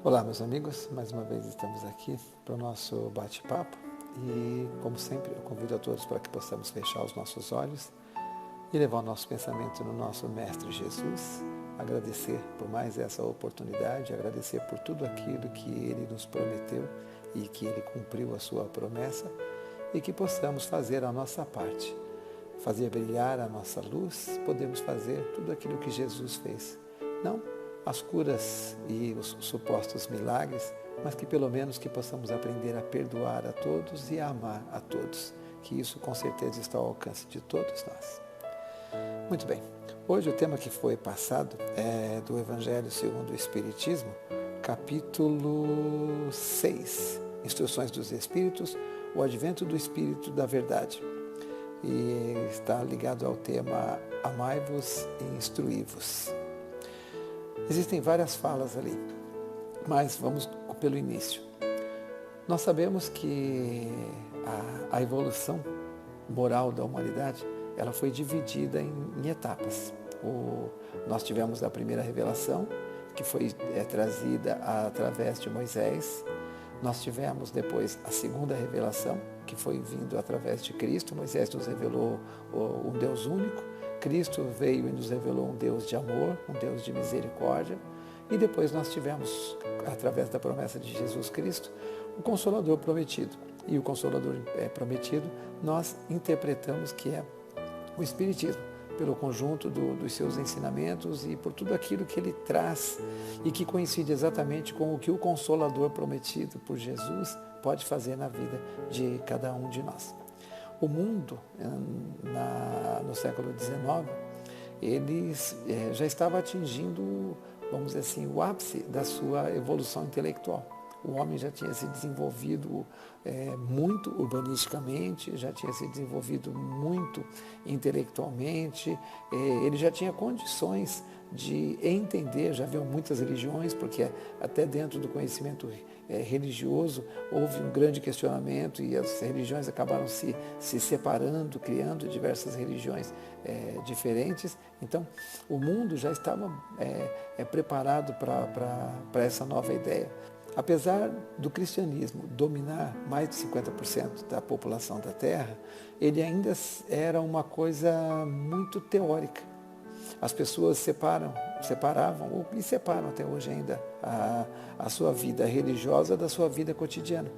Olá, meus amigos, mais uma vez estamos aqui para o nosso bate-papo e, como sempre, eu convido a todos para que possamos fechar os nossos olhos e levar o nosso pensamento no nosso Mestre Jesus, agradecer por mais essa oportunidade, agradecer por tudo aquilo que Ele nos prometeu e que Ele cumpriu a sua promessa e que possamos fazer a nossa parte, fazer brilhar a nossa luz, podemos fazer tudo aquilo que Jesus fez. Não as curas e os supostos milagres, mas que pelo menos que possamos aprender a perdoar a todos e a amar a todos, que isso com certeza está ao alcance de todos nós. Muito bem, hoje o tema que foi passado é do Evangelho segundo o Espiritismo, capítulo 6, Instruções dos Espíritos, o Advento do Espírito da Verdade. E está ligado ao tema Amai-vos e Instruí-vos. Existem várias falas ali, mas vamos pelo início. Nós sabemos que a evolução moral da humanidade, ela foi dividida em etapas. Nós tivemos a primeira revelação, que foi trazida através de Moisés. Nós tivemos depois a segunda revelação, que foi vindo através de Cristo. Moisés nos revelou um Deus único. Cristo veio e nos revelou um Deus de amor, um Deus de misericórdia. E depois nós tivemos, através da promessa de Jesus Cristo, o Consolador prometido. E o Consolador prometido nós interpretamos que é o Espiritismo, pelo conjunto dos seus ensinamentos e por tudo aquilo que ele traz e que coincide exatamente com o que o Consolador prometido por Jesus pode fazer na vida de cada um de nós. O mundo, no século XIX, ele já estava atingindo, vamos dizer assim, o ápice da sua evolução intelectual. O homem já tinha se desenvolvido muito urbanisticamente, já tinha se desenvolvido muito intelectualmente, ele já tinha condições de entender, já haviam muitas religiões, porque até dentro do conhecimento religioso houve um grande questionamento e as religiões acabaram se separando, criando diversas religiões diferentes. Então, o mundo já estava preparado para essa nova ideia. Apesar do cristianismo dominar mais de 50% da população da Terra, ele ainda era uma coisa muito teórica. As pessoas separavam e separam até hoje ainda a sua vida religiosa da sua vida cotidiana.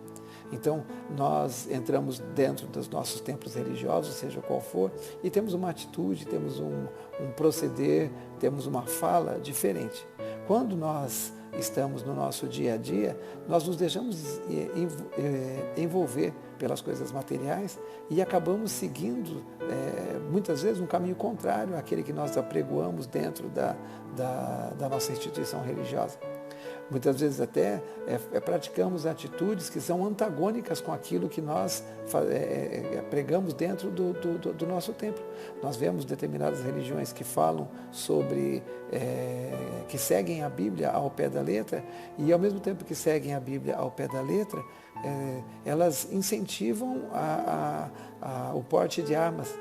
Então, nós entramos dentro dos nossos templos religiosos, seja qual for, e temos uma atitude, temos um proceder, temos uma fala diferente. Quando nós estamos no nosso dia a dia, nós nos deixamos envolver pelas coisas materiais e acabamos seguindo, muitas vezes, um caminho contrário àquele que nós apregoamos dentro da nossa instituição religiosa. Muitas vezes até praticamos atitudes que são antagônicas com aquilo que nós pregamos dentro do nosso templo. Nós vemos determinadas religiões que falam sobre, que seguem a Bíblia ao pé da letra e ao mesmo tempo que seguem a Bíblia ao pé da letra, elas incentivam o porte de armas.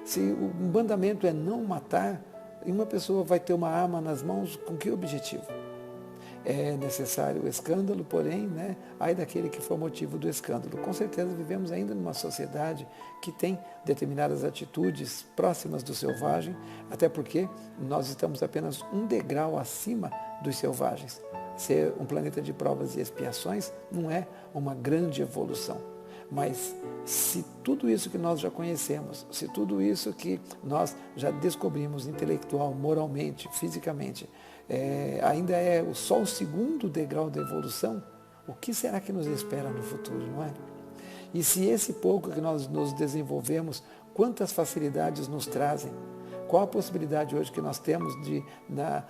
Se o mandamento é não matar, uma pessoa vai ter uma arma nas mãos com que objetivo? É necessário o escândalo, porém, ai daquele que for motivo do escândalo. Com certeza vivemos ainda numa sociedade que tem determinadas atitudes próximas do selvagem, até porque nós estamos apenas um degrau acima dos selvagens. Ser um planeta de provas e expiações não é uma grande evolução. Mas se tudo isso que nós já conhecemos, se tudo isso que nós já descobrimos intelectual, moralmente, fisicamente, ainda é só o segundo degrau da evolução, o que será que nos espera no futuro, não é? E se esse pouco que nós nos desenvolvemos, quantas facilidades nos trazem? Qual a possibilidade hoje que nós temos na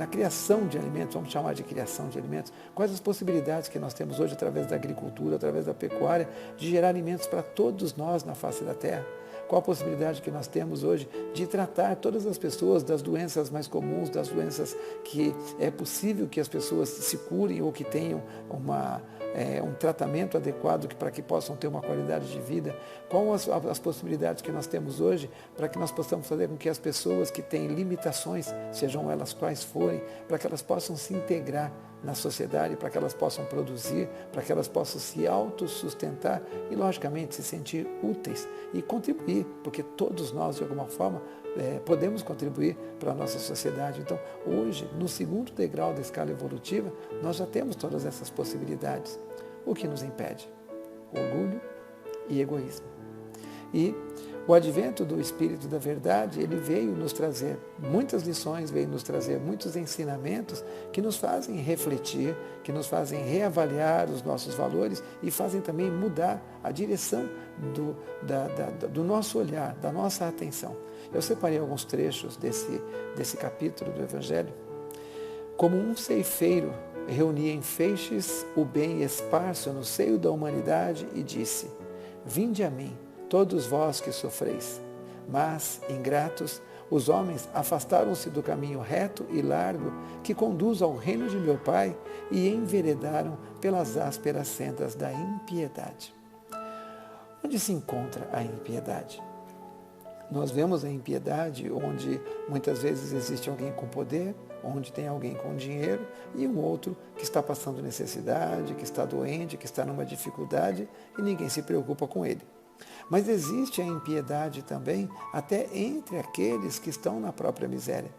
criação de alimentos, vamos chamar de criação de alimentos, quais as possibilidades que nós temos hoje através da agricultura, através da pecuária, de gerar alimentos para todos nós na face da terra? Qual a possibilidade que nós temos hoje de tratar todas as pessoas das doenças mais comuns, das doenças que é possível que as pessoas se curem ou que tenham um tratamento adequado para que possam ter uma qualidade de vida, quais as possibilidades que nós temos hoje para que nós possamos fazer com que as pessoas que têm limitações, sejam elas quais forem, para que elas possam se integrar na sociedade, para que elas possam produzir, para que elas possam se autossustentar e, logicamente, se sentir úteis e contribuir, porque todos nós, de alguma forma, podemos contribuir para a nossa sociedade. Então, hoje, no segundo degrau da escala evolutiva, nós já temos todas essas possibilidades. O que nos impede? Orgulho e egoísmo. E o advento do Espírito da Verdade, ele veio nos trazer muitas lições, veio nos trazer muitos ensinamentos que nos fazem refletir, que nos fazem reavaliar os nossos valores e fazem também mudar a direção do nosso olhar, da nossa atenção. Eu separei alguns trechos desse capítulo do Evangelho. Como um ceifeiro reunia em feixes o bem esparso no seio da humanidade e disse: vinde a mim, todos vós que sofreis. Mas, ingratos, os homens afastaram-se do caminho reto e largo que conduz ao reino de meu Pai e enveredaram pelas ásperas sendas da impiedade. Onde se encontra a impiedade? Nós vemos a impiedade onde muitas vezes existe alguém com poder, onde tem alguém com dinheiro e um outro que está passando necessidade, que está doente, que está numa dificuldade e ninguém se preocupa com ele. Mas existe a impiedade também até entre aqueles que estão na própria miséria.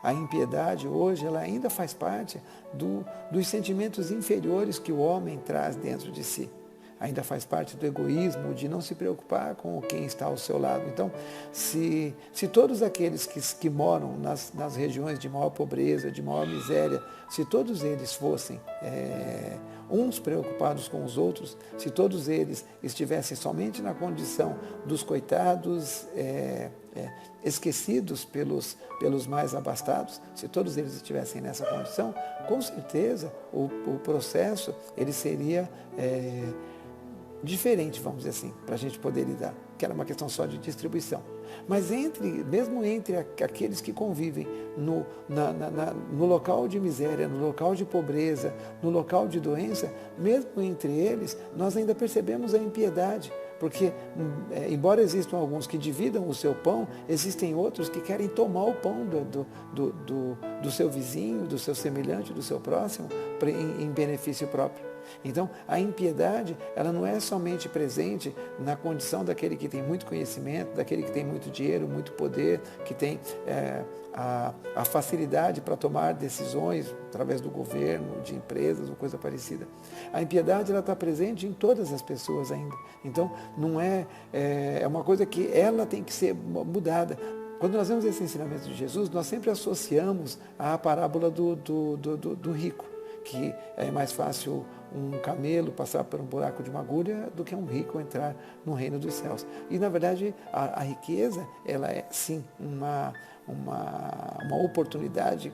A impiedade hoje ela ainda faz parte dos sentimentos inferiores que o homem traz dentro de si. Ainda faz parte do egoísmo, de não se preocupar com quem está ao seu lado. Então, se todos aqueles que moram nas regiões de maior pobreza, de maior miséria, se todos eles fossem uns preocupados com os outros, se todos eles estivessem somente na condição dos coitados, esquecidos pelos mais abastados, se todos eles estivessem nessa condição, com certeza o processo ele seria diferente, vamos dizer assim, para a gente poder lidar, que era uma questão só de distribuição. Mas mesmo entre aqueles que convivem no local de miséria, no local de pobreza, no local de doença, mesmo entre eles, nós ainda percebemos a impiedade, porque embora existam alguns que dividam o seu pão, existem outros que querem tomar o pão do seu vizinho, do seu semelhante, do seu próximo, em benefício próprio. Então, a impiedade, ela não é somente presente na condição daquele que tem muito conhecimento, daquele que tem muito dinheiro, muito poder, que tem a facilidade para tomar decisões através do governo, de empresas ou coisa parecida. A impiedade, ela está presente em todas as pessoas ainda. Então, não é uma coisa que ela tem que ser mudada. Quando nós vemos esse ensinamento de Jesus, nós sempre associamos à parábola do rico, que é mais fácil um camelo passar por um buraco de uma agulha do que um rico entrar no reino dos céus. E, na verdade, a riqueza, ela é, sim, uma oportunidade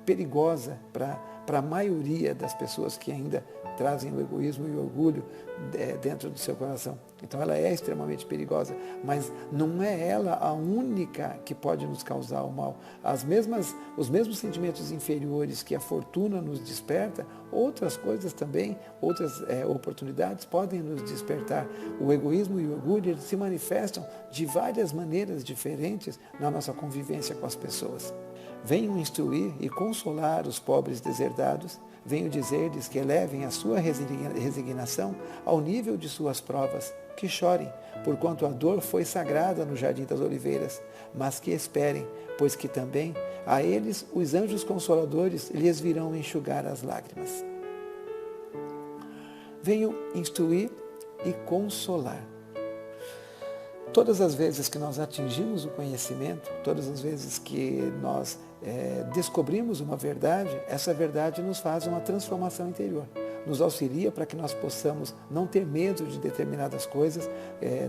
perigosa para a maioria das pessoas que ainda trazem o egoísmo e o orgulho dentro do seu coração. Então ela é extremamente perigosa, mas não é ela a única que pode nos causar o mal. Os mesmos sentimentos inferiores que a fortuna nos desperta, outras coisas também, outras oportunidades podem nos despertar. O egoísmo e o orgulho, eles se manifestam de várias maneiras diferentes na nossa convivência com as pessoas. Venham instruir e consolar os pobres deserdados, venho dizer-lhes que elevem a sua resignação ao nível de suas provas, que chorem, porquanto a dor foi sagrada no Jardim das Oliveiras, mas que esperem, pois que também a eles os anjos consoladores lhes virão enxugar as lágrimas. Venho instruir e consolar. Todas as vezes que nós atingimos o conhecimento, todas as vezes que nós descobrimos uma verdade, essa verdade nos faz uma transformação interior. Nos auxilia para que nós possamos não ter medo de determinadas coisas,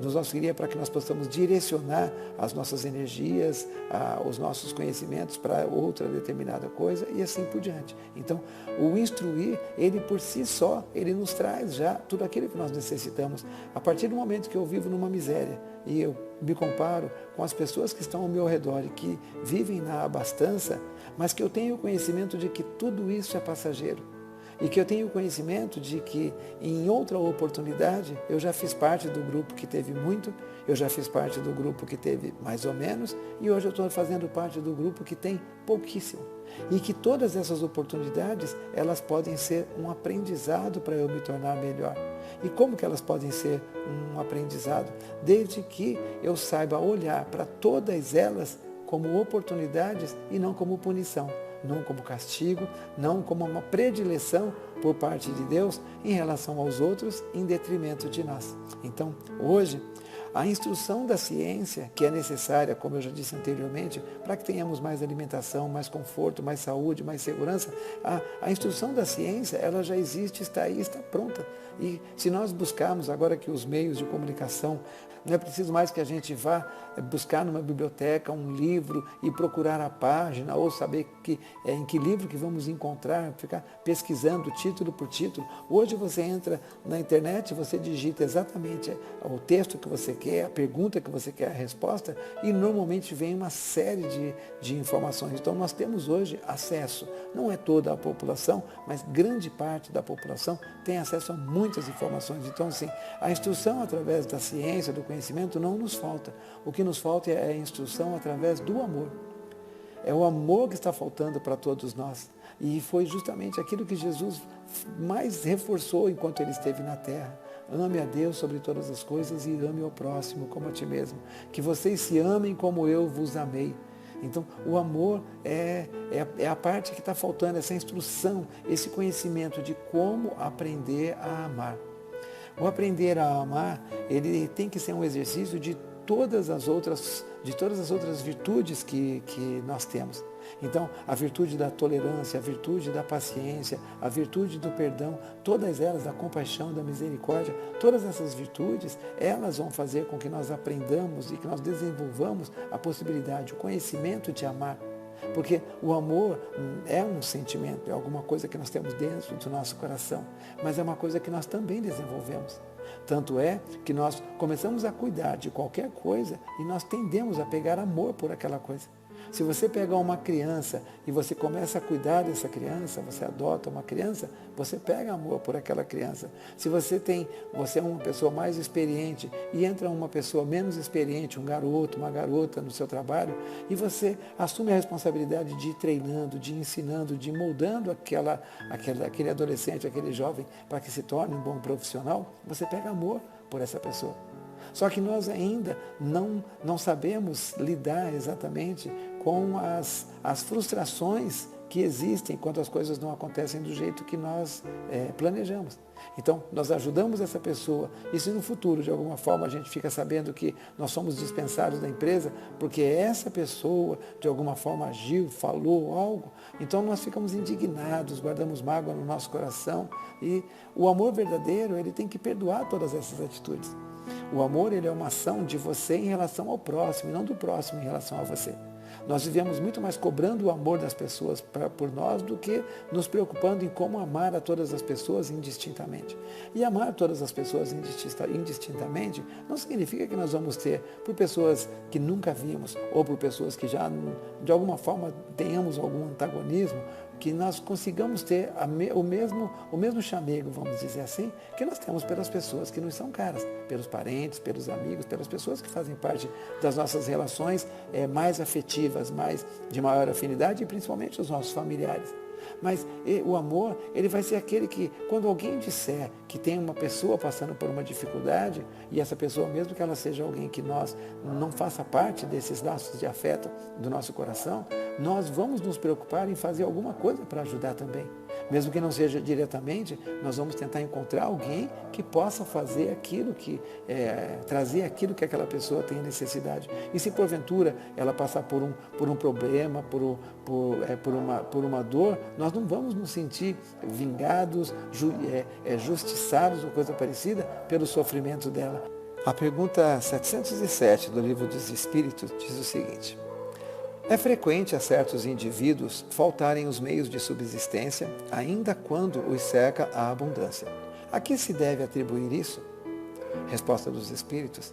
nos auxilia para que nós possamos direcionar as nossas energias, os nossos conhecimentos para outra determinada coisa e assim por diante. Então, o instruir, ele por si só, ele nos traz já tudo aquilo que nós necessitamos. A partir do momento que eu vivo numa miséria e eu me comparo com as pessoas que estão ao meu redor e que vivem na abastança, mas que eu tenho o conhecimento de que tudo isso é passageiro. E que eu tenho conhecimento de que em outra oportunidade eu já fiz parte do grupo que teve muito, eu já fiz parte do grupo que teve mais ou menos, e hoje eu estou fazendo parte do grupo que tem pouquíssimo. E que todas essas oportunidades, elas podem ser um aprendizado para eu me tornar melhor. E como que elas podem ser um aprendizado? Desde que eu saiba olhar para todas elas como oportunidades e não como punição, não como castigo, não como uma predileção por parte de Deus em relação aos outros, em detrimento de nós. Então, hoje, a instrução da ciência, que é necessária, como eu já disse anteriormente, para que tenhamos mais alimentação, mais conforto, mais saúde, mais segurança, a instrução da ciência, ela já existe, está aí, está pronta. E se nós buscarmos, agora que os meios de comunicação, não é preciso mais que a gente vá buscar numa biblioteca um livro e procurar a página, ou saber em que livro que vamos encontrar, ficar pesquisando título por título. Hoje você entra na internet, você digita exatamente o texto que você quer, a pergunta que você quer, a resposta, e normalmente vem uma série de informações. Então nós temos hoje acesso, não é toda a população, mas grande parte da população tem acesso a muitas informações. Então, assim, a instrução através da ciência, do conhecimento, não nos falta. O que nos falta é a instrução através do amor. É o amor que está faltando para todos nós. E foi justamente aquilo que Jesus mais reforçou enquanto ele esteve na terra. Ame a Deus sobre todas as coisas e ame ao próximo como a ti mesmo. Que vocês se amem como eu vos amei. Então, o amor é a parte que está faltando, essa instrução, esse conhecimento de como aprender a amar. O aprender a amar, ele tem que ser um exercício de todas as outras virtudes que nós temos. Então, a virtude da tolerância, a virtude da paciência, a virtude do perdão, todas elas, da compaixão, da misericórdia, todas essas virtudes, elas vão fazer com que nós aprendamos e que nós desenvolvamos a possibilidade, o conhecimento de amar. Porque o amor é um sentimento, é alguma coisa que nós temos dentro do nosso coração, mas é uma coisa que nós também desenvolvemos. Tanto é que nós começamos a cuidar de qualquer coisa e nós tendemos a pegar amor por aquela coisa. Se você pegar uma criança e você começa a cuidar dessa criança, você adota uma criança, você pega amor por aquela criança. Se você é uma pessoa mais experiente e entra uma pessoa menos experiente, um garoto, uma garota no seu trabalho, e você assume a responsabilidade de ir treinando, de ir ensinando, de ir moldando aquele adolescente, aquele jovem, para que se torne um bom profissional, você pega amor por essa pessoa. Só que nós ainda não sabemos lidar exatamente com as frustrações que existem quando as coisas não acontecem do jeito que nós planejamos. Então, nós ajudamos essa pessoa, e se no futuro, de alguma forma, a gente fica sabendo que nós somos dispensados da empresa, porque essa pessoa, de alguma forma, agiu, falou algo, então nós ficamos indignados, guardamos mágoa no nosso coração, e o amor verdadeiro, ele tem que perdoar todas essas atitudes. O amor, ele é uma ação de você em relação ao próximo, e não do próximo em relação a você. Nós vivemos muito mais cobrando o amor das pessoas por nós do que nos preocupando em como amar a todas as pessoas indistintamente. E amar todas as pessoas indistintamente não significa que nós vamos ter por pessoas que nunca vimos ou por pessoas que já, de alguma forma, tenhamos algum antagonismo, que nós consigamos ter o mesmo chamego, vamos dizer assim, que nós temos pelas pessoas que nos são caras, pelos parentes, pelos amigos, pelas pessoas que fazem parte das nossas relações mais afetivas, de maior afinidade, e principalmente os nossos familiares. Mas o amor, ele vai ser aquele que, quando alguém disser que tem uma pessoa passando por uma dificuldade, e essa pessoa, mesmo que ela seja alguém que nós não faça parte desses laços de afeto do nosso coração, nós vamos nos preocupar em fazer alguma coisa para ajudar também. Mesmo que não seja diretamente, nós vamos tentar encontrar alguém que possa fazer aquilo trazer aquilo que aquela pessoa tem necessidade. E se porventura ela passar por um problema, por uma dor, nós não vamos nos sentir vingados, justiçados ou coisa parecida pelo sofrimento dela. A pergunta 707 do Livro dos Espíritos diz o seguinte: é frequente a certos indivíduos faltarem os meios de subsistência, ainda quando os cerca a abundância. A que se deve atribuir isso? Resposta dos Espíritos: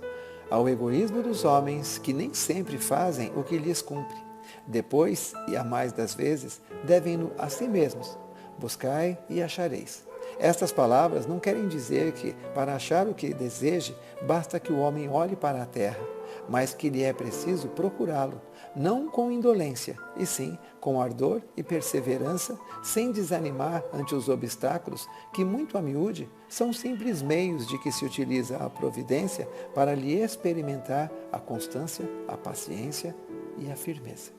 ao egoísmo dos homens, que nem sempre fazem o que lhes cumpre. Depois, e a mais das vezes, devem-no a si mesmos, buscai e achareis. Estas palavras não querem dizer que, para achar o que deseje, basta que o homem olhe para a terra, mas que lhe é preciso procurá-lo, não com indolência, e sim com ardor e perseverança, sem desanimar ante os obstáculos, que muito a miúde são simples meios de que se utiliza a providência para lhe experimentar a constância, a paciência e a firmeza.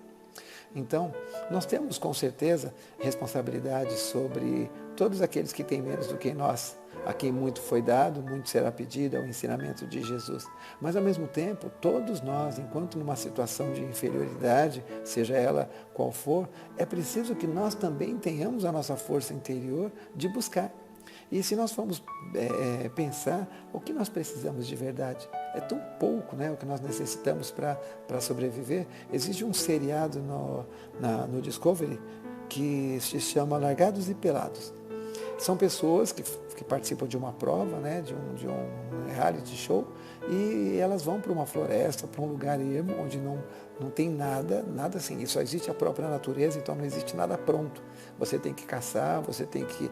Então, nós temos com certeza responsabilidade sobre todos aqueles que têm menos do que nós, a quem muito foi dado, muito será pedido, é o ensinamento de Jesus. Mas, ao mesmo tempo, todos nós, enquanto numa situação de inferioridade, seja ela qual for, é preciso que nós também tenhamos a nossa força interior de buscar. E se nós formos pensar o que nós precisamos de verdade, é tão pouco, né, o que nós necessitamos para sobreviver. Existe um seriado no Discovery que se chama Largados e Pelados. São pessoas que participam de uma prova, né, de um reality show, e elas vão para uma floresta, para um lugar ermo, onde não tem nada assim, e só existe a própria natureza, então não existe nada pronto. Você tem que caçar, você tem que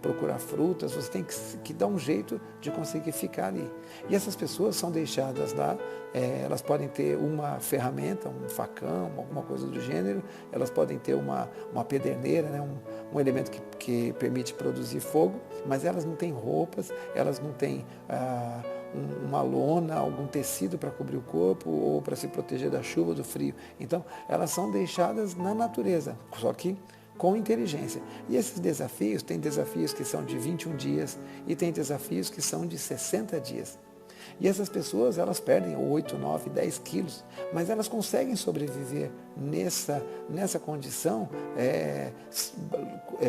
procurar frutas, você tem que dar um jeito de conseguir ficar ali. E essas pessoas são deixadas lá, elas podem ter uma ferramenta, um facão, alguma coisa do gênero, elas podem ter uma pederneira, né, um elemento que permite produzir fogo, mas elas não têm roupas, elas não têm uma lona, algum tecido para cobrir o corpo ou para se proteger da chuva, do frio. Então, elas são deixadas na natureza, só que com inteligência. E esses desafios, tem desafios que são de 21 dias e tem desafios que são de 60 dias. E essas pessoas, elas perdem 8, 9, 10 quilos, mas elas conseguem sobreviver nessa condição,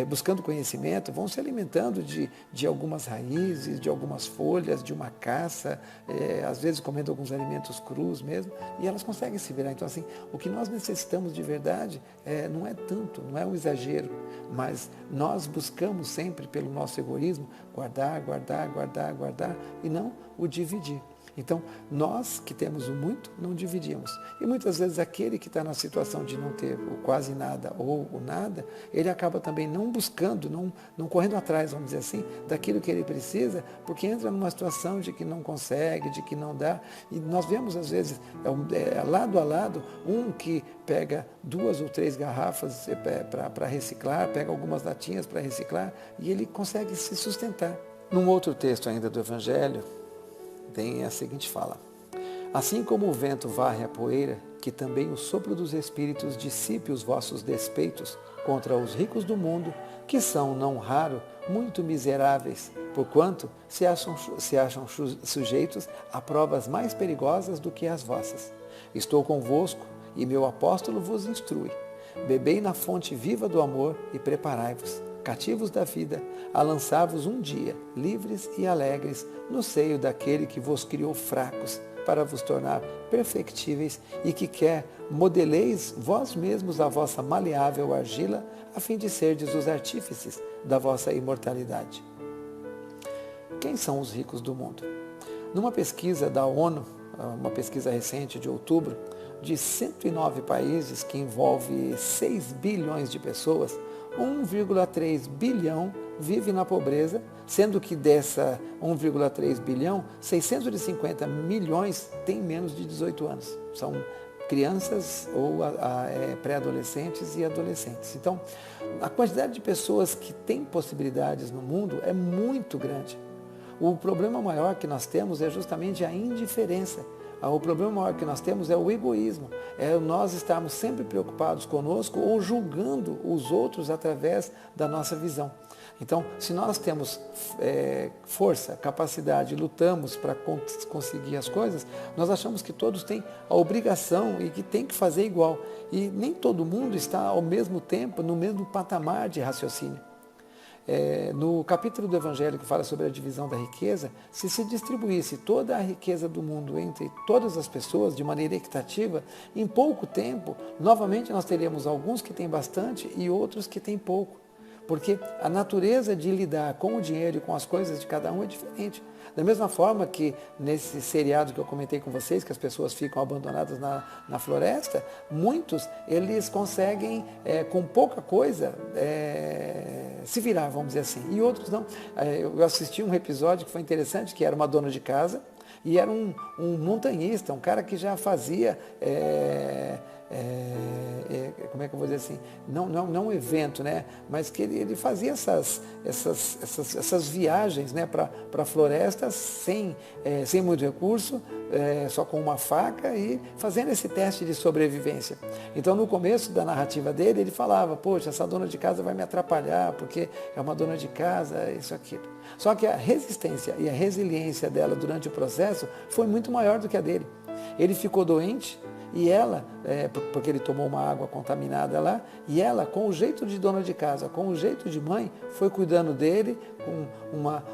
buscando conhecimento, vão se alimentando de algumas raízes, de algumas folhas, de uma caça, às vezes comendo alguns alimentos crus mesmo, e elas conseguem se virar. Então, assim, o que nós necessitamos de verdade não é tanto, não é um exagero, mas nós buscamos sempre, pelo nosso egoísmo, guardar, e não o dividir. Então, nós que temos o muito, não dividimos. E muitas vezes aquele que está na situação de não ter o quase nada ou o nada, ele acaba também não buscando, não correndo atrás, vamos dizer assim, daquilo que ele precisa, porque entra numa situação de que não consegue, de que não dá. E nós vemos, às vezes, lado a lado, um que pega 2 ou 3 garrafas para reciclar, pega algumas latinhas para reciclar, e ele consegue se sustentar. Num outro texto ainda do Evangelho, tem a seguinte fala: assim como o vento varre a poeira, que também o sopro dos Espíritos dissipe os vossos despeitos contra os ricos do mundo, que são, não raro, muito miseráveis, porquanto se acham sujeitos a provas mais perigosas do que as vossas. Estou convosco, e meu apóstolo vos instrui. Bebei na fonte viva do amor e preparai-vos, cativos da vida, a lançar-vos um dia, livres e alegres, no seio daquele que vos criou fracos, para vos tornar perfectíveis e que quer modeleis vós mesmos a vossa maleável argila, a fim de serdes os artífices da vossa imortalidade. Quem são os ricos do mundo? Numa pesquisa da ONU, uma pesquisa recente de outubro, de 109 países, que envolve 6 bilhões de pessoas, 1,3 bilhão vive na pobreza, sendo que dessa 1,3 bilhão, 650 milhões têm menos de 18 anos. São crianças ou pré-adolescentes e adolescentes. Então, a quantidade de pessoas que têm possibilidades no mundo é muito grande. O problema maior que nós temos é justamente a indiferença. O problema maior que nós temos é o egoísmo, é nós estarmos sempre preocupados conosco ou julgando os outros através da nossa visão. Então, se nós temos força, capacidade, lutamos para conseguir as coisas, nós achamos que todos têm a obrigação e que tem que fazer igual. E nem todo mundo está ao mesmo tempo no mesmo patamar de raciocínio. No capítulo do Evangelho que fala sobre a divisão da riqueza, se distribuísse toda a riqueza do mundo entre todas as pessoas de maneira equitativa, em pouco tempo, novamente nós teríamos alguns que têm bastante e outros que têm pouco. Porque a natureza de lidar com o dinheiro e com as coisas de cada um é diferente. Da mesma forma que nesse seriado que eu comentei com vocês, que as pessoas ficam abandonadas na floresta, muitos eles conseguem, com pouca coisa, se virar, vamos dizer assim. E outros não. Eu assisti um episódio que foi interessante, que era uma dona de casa, e era um montanhista, um cara que já fazia, como é que eu vou dizer assim, não um evento, né? Mas que ele fazia essas viagens, né, para a floresta sem muito recurso, só com uma faca e fazendo esse teste de sobrevivência. Então, no começo da narrativa dele, ele falava, poxa, essa dona de casa vai me atrapalhar, porque é uma dona de casa, isso, aquilo. Só que a resistência e a resiliência dela durante o processo foi muito maior do que a dele. Ele ficou doente, e ela, porque ele tomou uma água contaminada lá, e ela, com o jeito de dona de casa, com o jeito de mãe, foi cuidando dele, com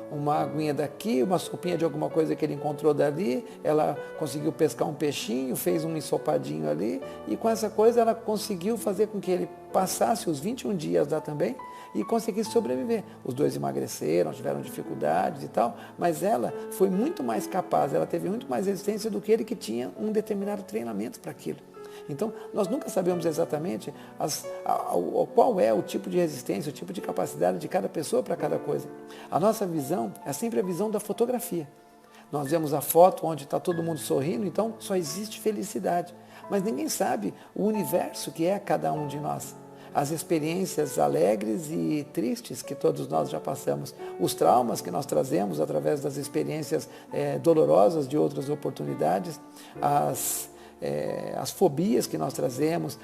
uma aguinha daqui, uma sopinha de alguma coisa que ele encontrou dali, ela conseguiu pescar um peixinho, fez um ensopadinho ali, e com essa coisa ela conseguiu fazer com que ele passasse os 21 dias lá também, e conseguisse sobreviver. Os dois emagreceram, tiveram dificuldades e tal, mas ela foi muito mais capaz, ela teve muito mais resistência do que ele, que tinha um determinado treinamento para aquilo. Então, nós nunca sabemos exatamente qual é o tipo de resistência, o tipo de capacidade de cada pessoa para cada coisa. A nossa visão é sempre a visão da fotografia. Nós vemos a foto onde está todo mundo sorrindo, então só existe felicidade. Mas ninguém sabe o universo que é cada um de nós. As experiências alegres e tristes que todos nós já passamos, os traumas que nós trazemos através das experiências dolorosas de outras oportunidades, as fobias que nós trazemos,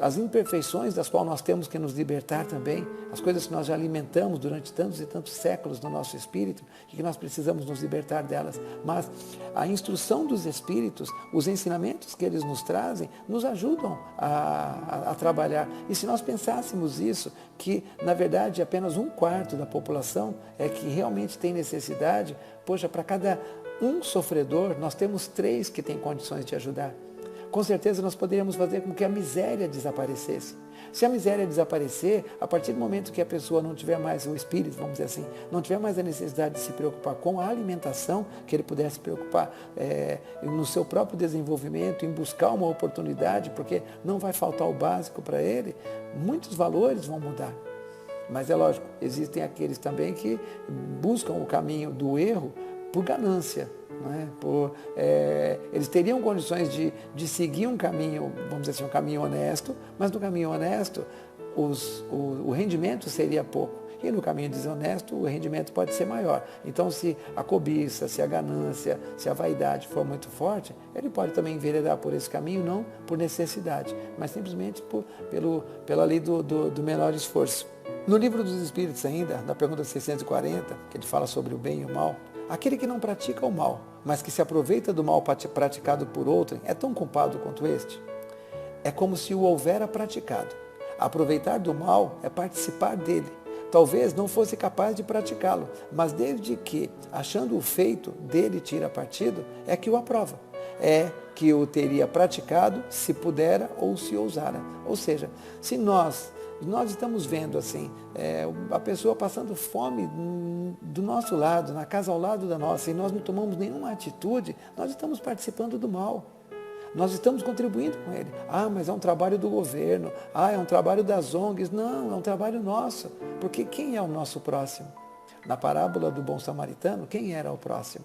as imperfeições das quais nós temos que nos libertar também, as coisas que nós já alimentamos durante tantos e tantos séculos no nosso espírito e que nós precisamos nos libertar delas. Mas a instrução dos espíritos, os ensinamentos que eles nos trazem, nos ajudam a trabalhar. E se nós pensássemos isso, que na verdade apenas 1/4 da população é que realmente tem necessidade, poxa, para cada um sofredor, nós temos 3 que têm condições de ajudar. Com certeza nós poderíamos fazer com que a miséria desaparecesse. Se a miséria desaparecer, a partir do momento que a pessoa não tiver mais o espírito, vamos dizer assim, não tiver mais a necessidade de se preocupar com a alimentação, que ele pudesse se preocupar no seu próprio desenvolvimento, em buscar uma oportunidade, porque não vai faltar o básico para ele, muitos valores vão mudar. Mas é lógico, existem aqueles também que buscam o caminho do erro por ganância. Né? Eles teriam condições de seguir um caminho, vamos dizer assim, um caminho honesto, mas no caminho honesto o rendimento seria pouco. E no caminho desonesto o rendimento pode ser maior. Então, se a cobiça, se a ganância, se a vaidade for muito forte, ele pode também enveredar por esse caminho, não por necessidade, mas simplesmente pela lei do menor esforço. No Livro dos Espíritos ainda, na pergunta 640, que ele fala sobre o bem e o mal, aquele que não pratica o mal, mas que se aproveita do mal praticado por outrem, é tão culpado quanto este? É como se o houvera praticado. Aproveitar do mal é participar dele. Talvez não fosse capaz de praticá-lo, mas desde que, achando o feito dele tira partido, é que o aprova. É que o teria praticado se pudera ou se ousara. Ou seja, se nós estamos vendo assim, a pessoa passando fome do nosso lado, na casa ao lado da nossa, e nós não tomamos nenhuma atitude, nós estamos participando do mal. Nós estamos contribuindo com ele. Mas é um trabalho do governo. É um trabalho das ONGs. Não, é um trabalho nosso. Porque quem é o nosso próximo? Na parábola do bom samaritano, quem era o próximo?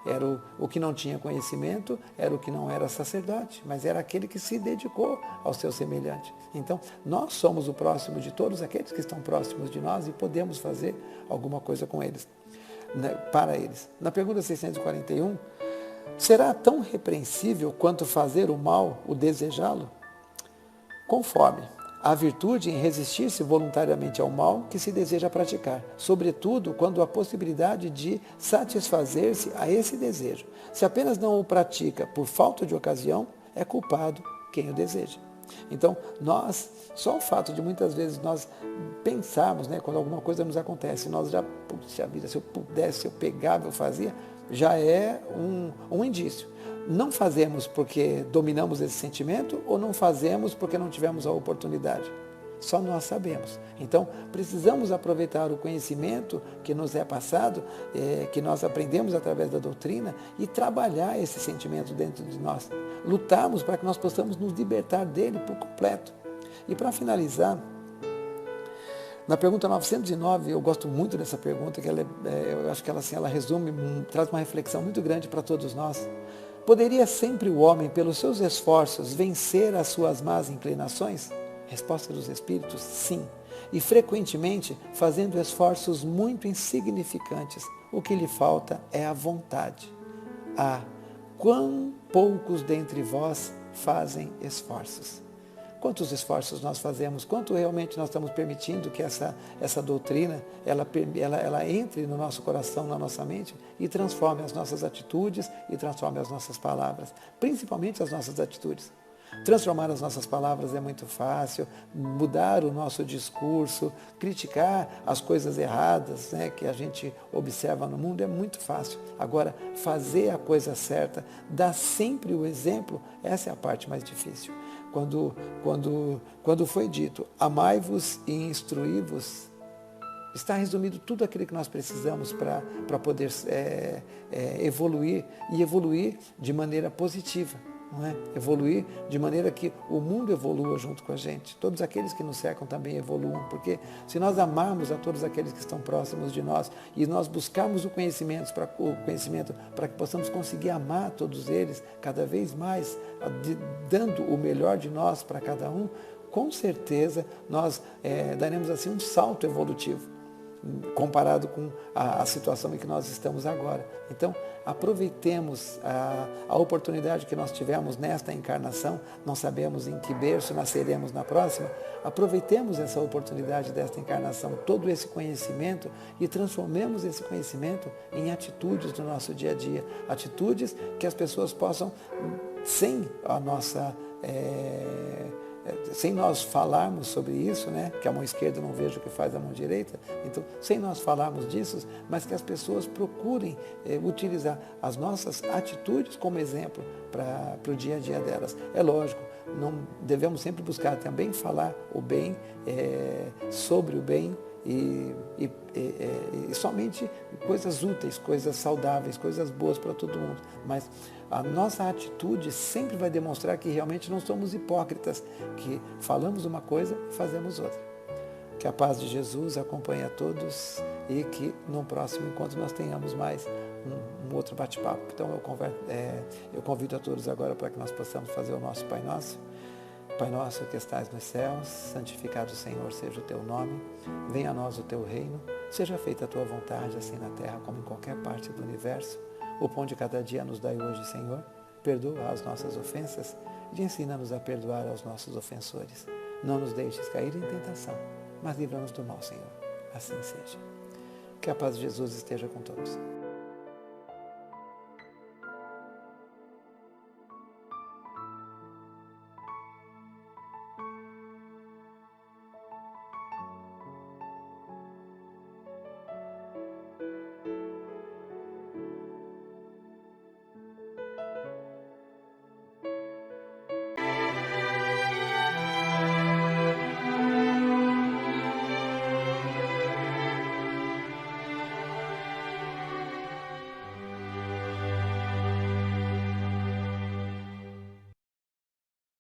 Era o que não tinha conhecimento, era o que não era sacerdote, mas era aquele que se dedicou ao seu semelhante. Então, nós somos o próximo de todos aqueles que estão próximos de nós e podemos fazer alguma coisa com eles, né, para eles. Na pergunta 641, será tão repreensível quanto fazer o mal, o desejá-lo? Conforme a virtude em resistir-se voluntariamente ao mal que se deseja praticar, sobretudo quando há possibilidade de satisfazer-se a esse desejo. Se apenas não o pratica por falta de ocasião, é culpado quem o deseja. Então, só o fato de muitas vezes nós pensarmos, né, quando alguma coisa nos acontece, nós já, puxa vida, se eu pudesse, se eu pegava, eu fazia, já é um indício. Não fazemos porque dominamos esse sentimento ou não fazemos porque não tivemos a oportunidade? Só nós sabemos. Então, precisamos aproveitar o conhecimento que nos é passado, que nós aprendemos através da doutrina, e trabalhar esse sentimento dentro de nós. Lutarmos para que nós possamos nos libertar dele por completo. E para finalizar, na pergunta 909, eu gosto muito dessa pergunta, que eu acho que ela resume, traz uma reflexão muito grande para todos nós. Poderia sempre o homem, pelos seus esforços, vencer as suas más inclinações? Resposta dos Espíritos, sim. E frequentemente fazendo esforços muito insignificantes. O que lhe falta é a vontade. Quão poucos dentre vós fazem esforços? Quantos esforços nós fazemos? Quanto realmente nós estamos permitindo que essa doutrina, ela entre no nosso coração, na nossa mente e transforme as nossas atitudes e transforme as nossas palavras, principalmente as nossas atitudes. Transformar as nossas palavras é muito fácil, mudar o nosso discurso, criticar as coisas erradas, né, que a gente observa no mundo é muito fácil. Agora, fazer a coisa certa, dar sempre o exemplo, essa é a parte mais difícil. Quando foi dito, amai-vos e instruí-vos, está resumido tudo aquilo que nós precisamos para poder evoluir, e evoluir de maneira positiva. Não é? Evoluir de maneira que o mundo evolua junto com a gente. Todos aqueles que nos cercam também evoluam, porque se nós amarmos a todos aqueles que estão próximos de nós e nós buscarmos o conhecimento para que possamos conseguir amar todos eles cada vez mais, dando o melhor de nós para cada um, com certeza nós daremos assim um salto evolutivo comparado com a situação em que nós estamos agora. Então, aproveitemos a oportunidade que nós tivemos nesta encarnação, não sabemos em que berço nasceremos na próxima, aproveitemos essa oportunidade desta encarnação, todo esse conhecimento, e transformemos esse conhecimento em atitudes do nosso dia a dia, atitudes que as pessoas possam, sem nós falarmos sobre isso, né? Que a mão esquerda não veja o que faz a mão direita, então, sem nós falarmos disso, mas que as pessoas procurem utilizar as nossas atitudes como exemplo para o dia a dia delas. É lógico, não devemos sempre buscar também falar o bem, sobre o bem, e somente coisas úteis, coisas saudáveis, coisas boas para todo mundo. Mas a nossa atitude sempre vai demonstrar que realmente não somos hipócritas, que falamos uma coisa e fazemos outra. Que a paz de Jesus acompanhe a todos e que no próximo encontro nós tenhamos mais um outro bate-papo. Então eu convido a todos agora para que nós possamos fazer o nosso Pai Nosso. Pai nosso que estais nos céus, santificado Senhor seja o teu nome, venha a nós o teu reino, seja feita a tua vontade, assim na terra como em qualquer parte do universo. O pão de cada dia nos dai hoje, Senhor, perdoa as nossas ofensas e ensina-nos a perdoar aos nossos ofensores. Não nos deixes cair em tentação, mas livra-nos do mal, Senhor. Assim seja. Que a paz de Jesus esteja com todos.